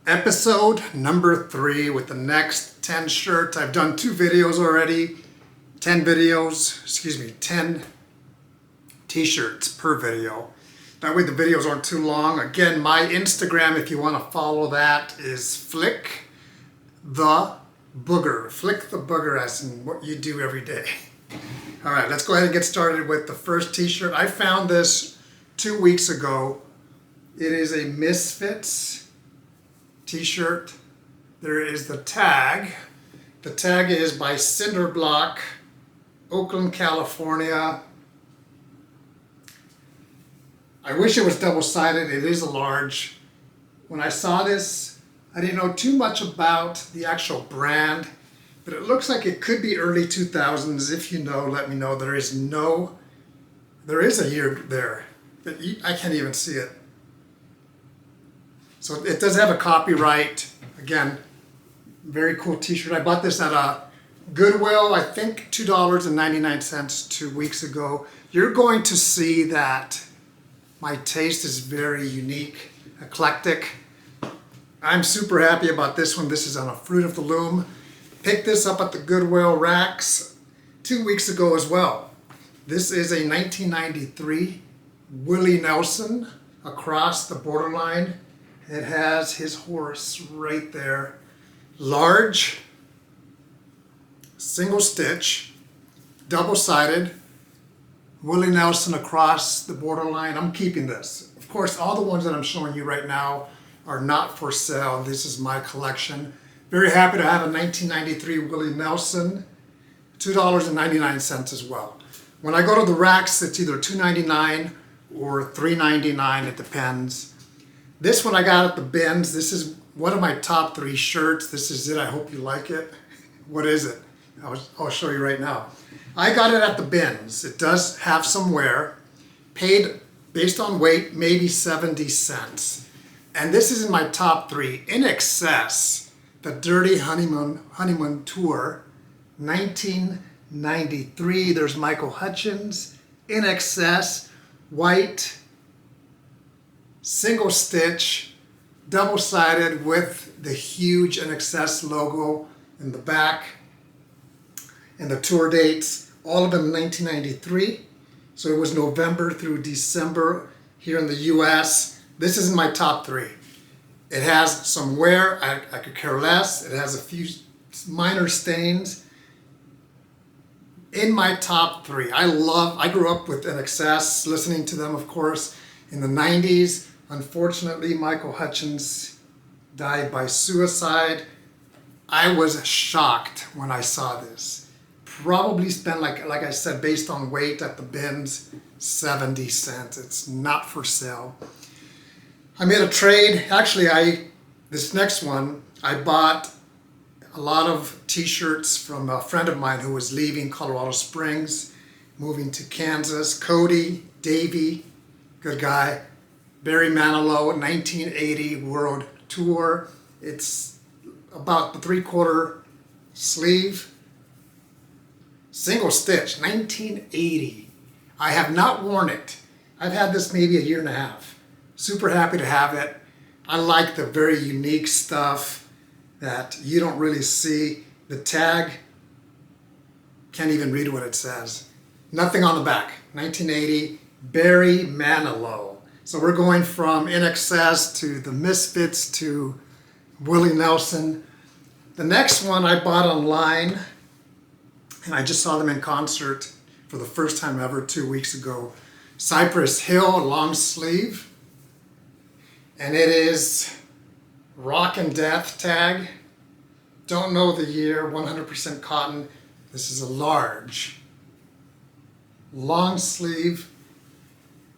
Episode number 3 with the next 10 shirts. I've done 2 videos already. 10 t-shirts per video. That way the videos aren't too long. Again, my Instagram, if you want to follow that, is Flick the Booger. Flick the Booger, as in what you do every day. All right, let's go ahead and get started with the first t-shirt. I found this 2 weeks ago. It is a Misfits t-shirt. There is the tag. The tag is by Cinderblock, Oakland, California. I wish it was double-sided. It is a large. When I saw this, I didn't know too much about the actual brand, but it looks like it could be early 2000s. If you know, let me know. There is a year there, but I can't even see it. So it does have a copyright. Again, very cool t-shirt. I bought this at a Goodwill, I think $2.99 2 weeks ago. You're going to see that my taste is very unique, eclectic. I'm super happy about this one. This is on a Fruit of the Loom. Picked this up at the Goodwill racks 2 weeks ago as well. This is a 1993 Willie Nelson, Across the Borderline. It has his horse right there. Large, single stitch, double-sided, Willie Nelson, Across the Borderline. I'm keeping this. Of course, all the ones that I'm showing you right now are not for sale. This is my collection. Very happy to have a 1993 Willie Nelson, $2.99 as well. When I go to the racks, it's either $2.99 or $3.99, it depends. This one I got at the bins. This is one of my top 3 shirts. This is it. I hope you like it. What is it? I'll show you right now. I got it at the bins. It does have some wear. Paid based on weight, maybe 70 cents. And this is in my top 3. INXS, the Dirty Honeymoon Tour, 1993. There's Michael Hutchins. INXS, white, single stitch, double-sided with the huge INXS logo in the back, and the tour dates, all of them 1993. So it was November through December here in the US. This is in my top 3. It has some wear, I could care less. It has a few minor stains. In my top 3, I grew up with INXS, listening to them, of course, in the 90s. Unfortunately, Michael Hutchins died by suicide. I was shocked when I saw this. Probably spent, like I said, based on weight at the bins, 70 cents. It's not for sale. I made a trade. Actually, this next one, I bought a lot of t-shirts from a friend of mine who was leaving Colorado Springs, moving to Kansas. Cody, Davey, good guy. Barry Manilow, 1980 World Tour. It's about the 3/4 sleeve. Single stitch, 1980. I have not worn it. I've had this maybe a year and a half. Super happy to have it. I like the very unique stuff that you don't really see. The tag, can't even read what it says. Nothing on the back. 1980, Barry Manilow. So we're going from INXS to the Misfits to Willie Nelson. The next one I bought online, and I just saw them in concert for the first time ever 2 weeks ago. Cypress Hill, long sleeve. And it is Rock and Death tag. Don't know the year, 100% cotton. This is a large, long sleeve.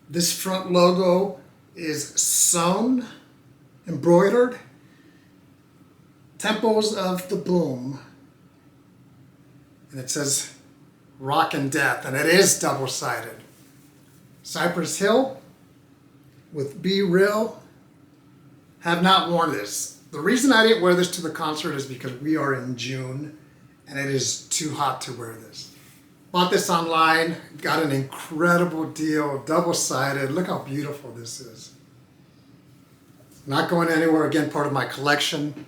This front logo is sewn, embroidered. Temples of the Boom. And it says Rock and Death, and it is double-sided. Cypress Hill with Be Real. Have not worn this. The reason I didn't wear this to the concert is because we are in June and it is too hot to wear this. Bought this online, got an incredible deal, double-sided. Look how beautiful this is. Not going anywhere, again, part of my collection.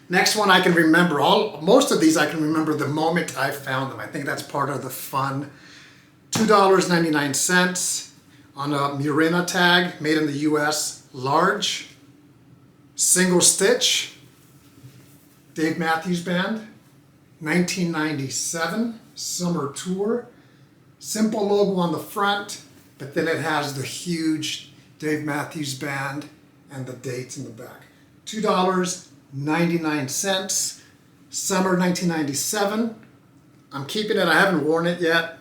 Next one I can remember, most of these I can remember the moment I found them. I think that's part of the fun. $2.99 on a Murena tag, made in the US, large, single stitch, Dave Mathews Band, 1997, summer tour. Simple logo on the front, but then it has the huge Dave Mathews Band and the dates in the back. $2.99, summer 1997. I'm keeping it, I haven't worn it yet.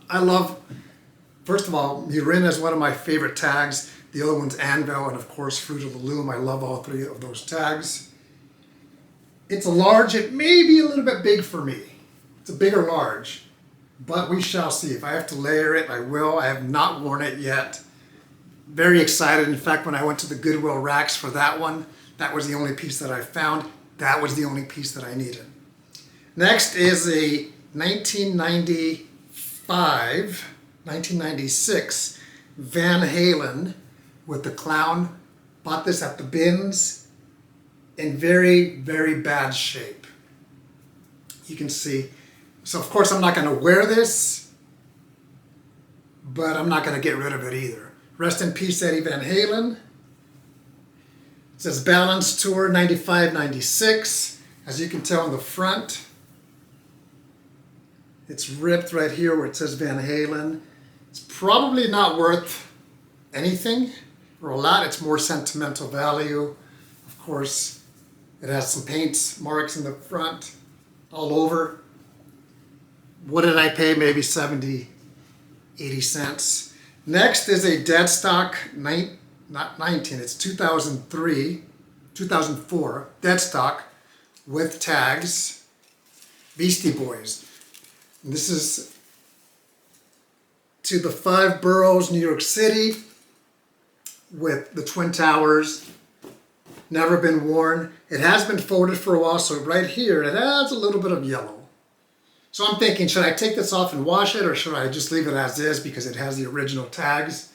I love, first of all, Murena is one of my favorite tags. The other one's Anvil, and of course Fruit of the Loom. I love all three of those tags. It's a large, it may be a little bit big for me. It's a bigger large, but we shall see. If I have to layer it, I will. I have not worn it yet. Very excited. In fact, when I went to the Goodwill racks for that one, that was the only piece that I found. That was the only piece that I needed. Next is a 1996 Van Halen with the clown. Bought this at the bins in very, very bad shape. You can see. So of course I'm not going to wear this, but I'm not going to get rid of it either. Rest in peace, Eddie Van Halen. It says Balance Tour 95-96. As you can tell on the front, it's ripped right here where it says Van Halen. It's probably not worth anything or a lot. It's more sentimental value. Of course, it has some paint marks in the front all over. What did I pay? Maybe 70, 80 cents. Next is a dead stock, not 19, it's 2004, dead stock with tags, Beastie Boys. And this is to the 5 boroughs, New York City, with the Twin Towers. Never been worn. It has been folded for a while, so right here it has a little bit of yellow. So I'm thinking, should I take this off and wash it, or should I just leave it as is because it has the original tags?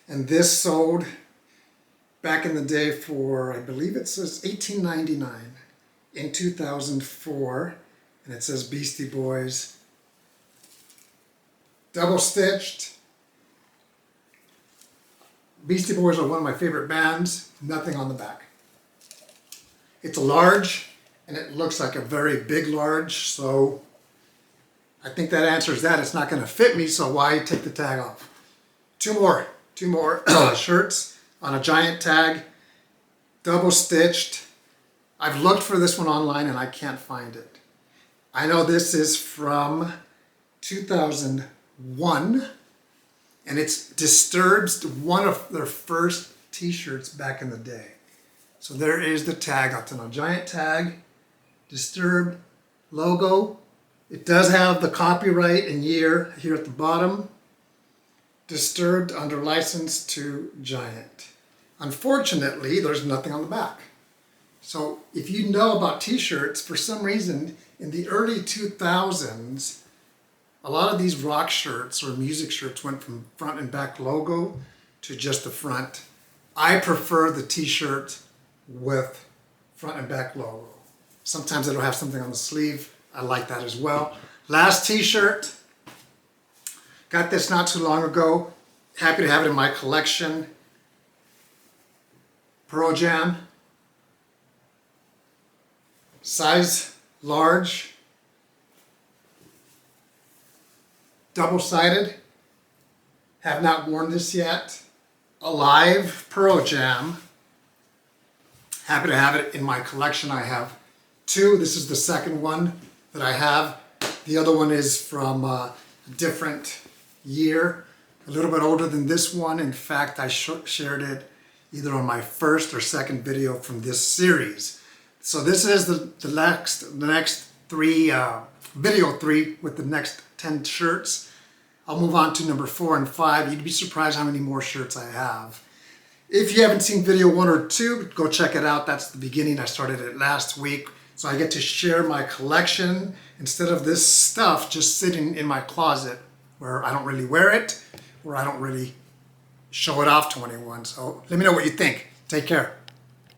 And this sold back in the day for, I believe it says $18.99 in 2004, and it says Beastie Boys. Double stitched. Beastie Boys are one of my favorite bands. Nothing on the back. It's a large, and it looks like a very big large, so I think that answers that. It's not going to fit me, so why take the tag off? Two more shirts on a giant tag, double stitched. I've looked for this one online and I can't find it. I know this is from 2001, and it's Disturbed's one of their first t-shirts back in the day. So there is the tag. It's on a giant tag, Disturbed logo. It does have the copyright and year here at the bottom. Disturbed under license to Giant. Unfortunately, there's nothing on the back. So if you know about t-shirts, for some reason, in the early 2000s, a lot of these rock shirts or music shirts went from front and back logo to just the front. I prefer the t-shirt with front and back logo. Sometimes it'll have something on the sleeve. I like that as well. Last t-shirt. Got this not too long ago. Happy to have it in my collection. Pearl Jam. Size large. Double-sided. Have not worn this yet. Alive Pearl Jam. Happy to have it in my collection. I have 2. This is the second one that I have. The other one is from a different year, a little bit older than this one. In fact, I shared it either on my first or second video from this series. So this is the next 3, video 3 with the next 10 shirts. I'll move on to number 4 and 5. You'd be surprised how many more shirts I have. If you haven't seen video 1 or 2, go check it out. That's the beginning. I started it last week. So I get to share my collection instead of this stuff just sitting in my closet where I don't really wear it, or I don't really show it off to anyone. So let me know what you think. Take care.